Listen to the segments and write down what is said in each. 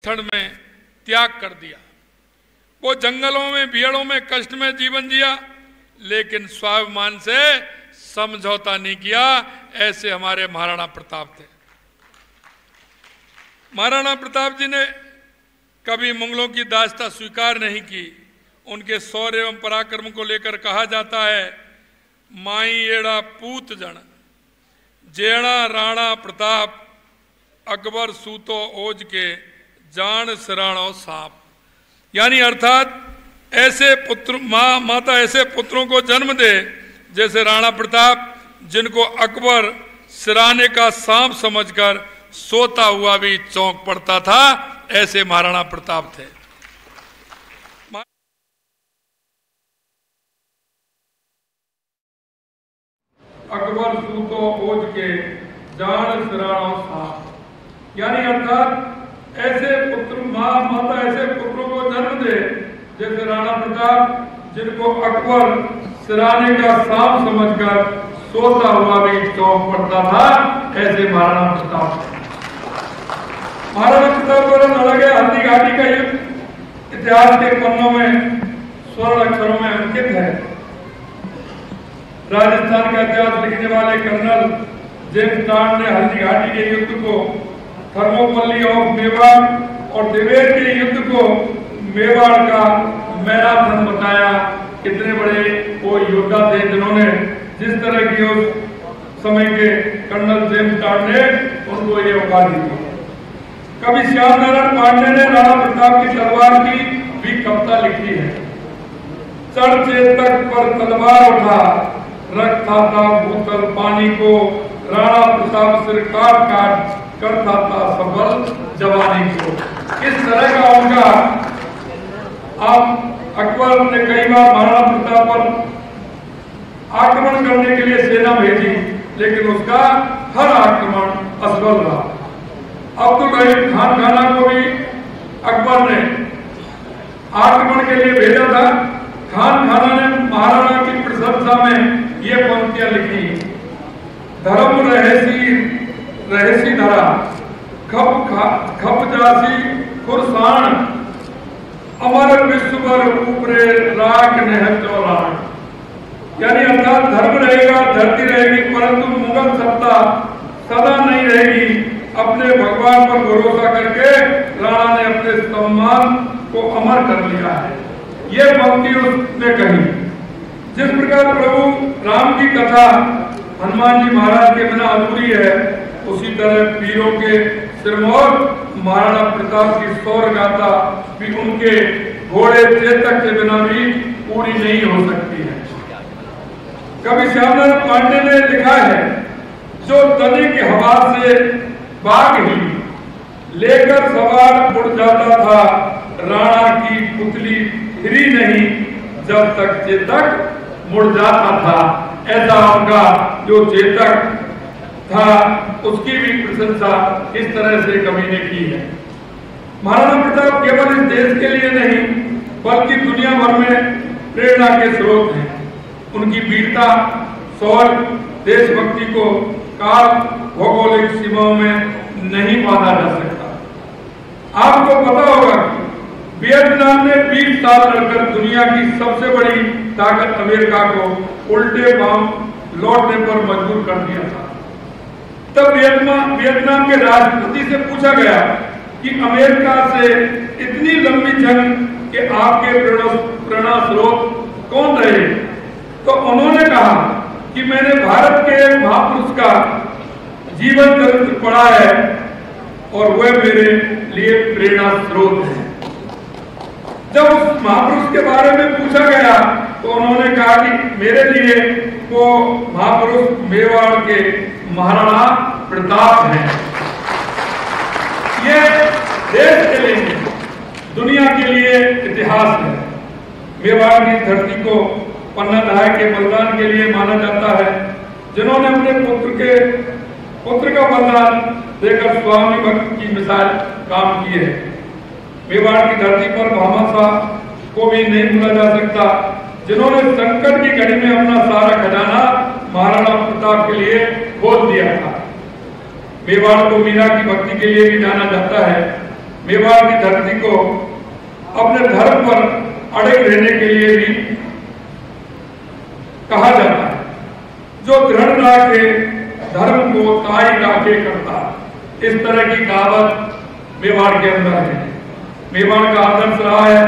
क्षण में त्याग कर दिया। वो जंगलों में भीड़ों में कष्ट में जीवन जिया, लेकिन स्वाभिमान से समझौता नहीं किया। ऐसे हमारे महाराणा प्रताप थे। महाराणा प्रताप जी ने कभी मुगलों की दास्ता स्वीकार नहीं की। उनके शौर्य एवं पराक्रम को लेकर कहा जाता है, माई एड़ा पूत जन जेड़ा राणा प्रताप अकबर सूतो ओज के जान सिराणो सांप। यानी अर्थात ऐसे पुत्र माता ऐसे पुत्रों को जन्म दे जैसे राणा प्रताप, जिनको अकबर सिराने का सांप समझकर सोता हुआ भी चौंक पड़ता था। ऐसे महाराणा प्रताप थे। अकबर सूतो ओज के जान सिराणो सांप। यानी अर्थात ऐसे पुत्र माता ऐसे पुत्रों को जन्म दे जैसे राणा प्रताप, जिनको अकबर सिराने का सांप समझकर सोता हुआ भी चौंक पड़ता था। ऐसे महाराणा प्रताप। महाराणा प्रताप द्वारा लड़ा गया हल्दी घाटी का युद्ध इतिहास के पन्नों में स्वर्ण अक्षरों में अंकित है। राजस्थान का इतिहास लिखने वाले कर्नल जेम्स टॉड ने हल्दी घाटी के युद्ध को थर्मोपल्ली ऑफ मेवाड़ और दिवेर के युद्ध को मेवाड़ का मैराथन बताया। कितने बड़े वो योद्धा थे जिन्होंने जिस तरह की उस समय के कर्नल जेम्स टॉड ने उनको ये उपाधि दी। कवि श्याम नारायण पांडे ने राणा प्रताप की तलवार की भी कविता लिखी है। चढ़ चेतक पर तलवार उठा रखता था भूतल पानी को, राणा प्रताप सिर काट काट करता था सबल जवानी को। इस तरह का उनका आप अकबर ने कई बार महाराणा प्रताप पर आक्रमण करने के लिए सेना भेजी, लेकिन उसका हर आक्रमण असफल रहा। अब्दुल रहीम खान खाना को भी अकबर ने आक्रमण के लिए भेजा था। खान खाना ने महाराणा की प्रशंसा में ये पंक्तियां लिखी, धर्म रहसी धरा खप जासी खुरसान, अमर विश्वभर ऊपरे राख नेह चौरान। यानी अर्थात धर्म रहेगा, धरती रहेगी, परंतु मुगल सत्ता सदा नहीं रहेगी। अपने भगवान पर भरोसा करके राणा ने अपने सम्मान को अमर कर लिया है। ये पंक्ति उसने कही। जिस प्रकार प्रभु राम की कथा हनुमान जी महाराज के बिना अधूरी है, उसी तरह वीरों के सिरमौर महाराणा प्रताप की शौर्य गाथा भी उनके घोड़े चेतक के बिना भी पूरी नहीं हो सकती है। कवि श्यामनारायण पांडे ने लिखा है, जो तने की हवा से बाग ही लेकर सवार उड़ जाता था, राणा की पुतली हिरी नहीं जब तक चेतक मुड़ जाता था। ऐसा उनका जो चेतक था उसकी भी प्रशंसा इस तरह से कवि ने की है। महाराणा प्रताप केवल इस देश के लिए नहीं बल्कि दुनिया भर में प्रेरणा के स्रोत हैं। उनकी वीरता, शौर्य, देशभक्ति को काल भौगोलिक सीमाओं में नहीं बांधा जा सकता। आपको पता होगा कि वियतनाम ने 20 साल लड़कर दुनिया की सबसे बड़ी ताकत अमेरिका को उल्टे बम लौटने पर मजबूर कर दिया था। तब वियतनाम के राष्ट्रपति से पूछा गया कि अमेरिका से इतनी लंबी जंग के आपके प्रेरणा स्रोत कौन रहे? तो उन्होंने कहा कि मैंने भारत के महापुरुष का जीवन चरित्र पढ़ा है और वह मेरे लिए प्रेरणा स्रोत है। जब उस महापुरुष के बारे में पूछा गया तो उन्होंने कहा कि मेरे लिए वो महापुरुष मेवाड़ के महाराणा प्रताप हैं। ये देश के लिए, दुनिया के लिए इतिहास है। मेवाड़ की धरती को पन्ना दहाई के बलिदान के लिए माना जाता है, जिन्होंने अपने पुत्र का बलिदान देकर स्वामी भक्त की मिसाल काम की है। मेवाड़ की धरती पर भामा शाह को भी नहीं भूला जा सकता, जिन्होंने संकट की घड़ी में अपना सारा खजाना महाराणा प्रताप के लिए खोल दिया था। मेवाड़ को मीरा की भक्ति के लिए भी जाना जाता है। मेवाड़ की धरती को अपने धर्म पर अड़े रहने के लिए भी कहा जाता है। जो दृढ़ राखे धर्म को ताई राखे करता, इस तरह की कहावत मेवाड़ के अंदर है। मेवाड़ का आदर्श रहा है,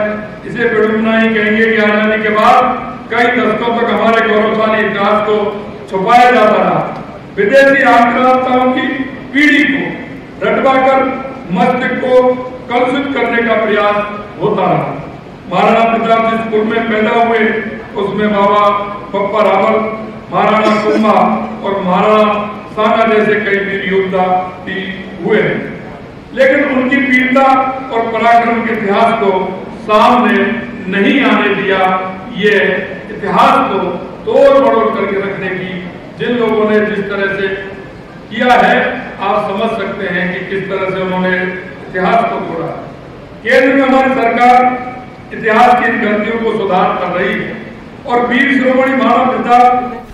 इसे बेडुमनाही कहेंगे कि आजादी के बाद कई दशकों तक हमारे गौरवशाली इतिहास को छुपाया जाता रहा। विदेशी आक्रांताओं की पीढ़ी को रटवाकर मस्तिष्क को कलुषित करने का प्रयास होता रहा। महाराणा प्रताप जिस कुल में पैदा हुए उसमें बाबा पप्पा रावल, महाराणा कुंभा और महाराणा सांगा जैसे कई वीर योद्धा भी हुए हैं, लेकिन उनकी वीरता और पराक्रम के इतिहास को सामने नहीं आने दिया। ये इतिहास को तोड़ मरोड़ करके रखने की जिन लोगों ने जिस तरह से किया है, आप समझ सकते हैं कि किस तरह से उन्होंने इतिहास को तोड़ा। केंद्र में हमारी सरकार इतिहास की इन गलतियों को सुधार कर रही है और वीर शिरोमणि महाराणा प्रताप